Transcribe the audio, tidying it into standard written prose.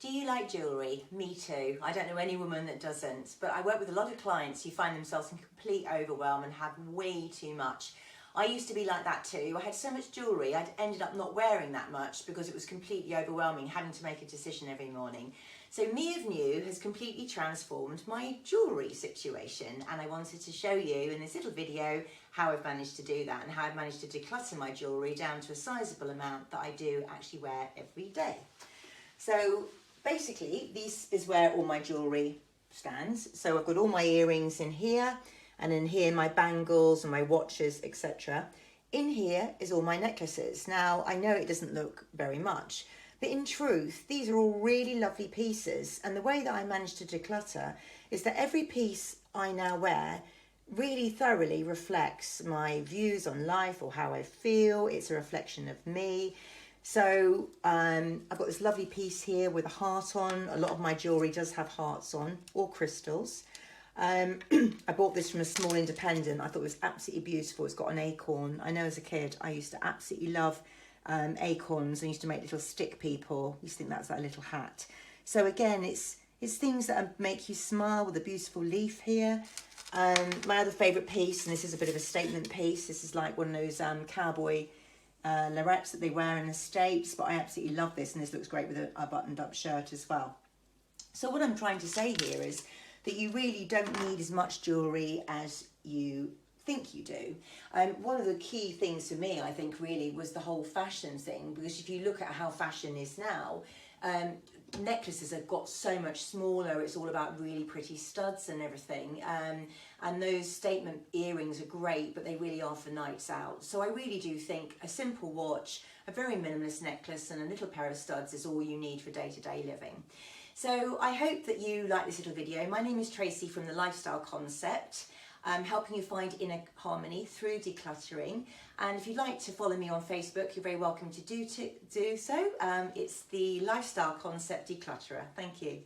Do you like jewellery? Me too. I don't know any woman that doesn't, but I work with a lot of clients who find themselves in complete overwhelm and have way too much. I used to be like that too. I had so much jewellery, I'd ended up not wearing that much because it was completely overwhelming, having to make a decision every morning. So Me of New has completely transformed my jewellery situation, and I wanted to show you in this little video how I've managed to do that and how I've managed to declutter my jewellery down to a sizable amount that I do actually wear every day. So basically, this is where all my jewellery stands. So I've got all my earrings in here, and in here my bangles and my watches, etc. In here is all my necklaces. Now, I know it doesn't look very much, but in truth, these are all really lovely pieces. And the way that I managed to declutter is that every piece I now wear really thoroughly reflects my views on life or how I feel. It's a reflection of me. So I've got this lovely piece here with a heart on. A lot of my jewellery does have hearts on, or crystals. I bought this from a small independent. I thought it was absolutely beautiful. It's got an acorn. I know as a kid I used to absolutely love acorns. I used to make little stick people. I used to think that's like a little hat. So again, it's things that make you smile with a beautiful leaf here. My other favourite piece, and this is a bit of a statement piece. This is like one of those cowboy larettes that they wear in the States, but I absolutely love this, and this looks great with a buttoned up shirt as well. So what I'm trying to say here is that you really don't need as much jewellery as you think you do. One of the key things for me, I think, really was the whole fashion thing, because if you look at how fashion is now, necklaces have got so much smaller. It's all about really pretty studs and everything, and those statement earrings are great, but they really are for nights out. So I really do think a simple watch, a very minimalist necklace, and a little pair of studs is all you need for day-to-day living. So I hope that you like this little video. My name is Tracy from The Lifestyle Concept, helping you find inner harmony through decluttering. And if you'd like to follow me on Facebook, you're very welcome to do so. It's The Lifestyle Concept Declutterer. Thank you.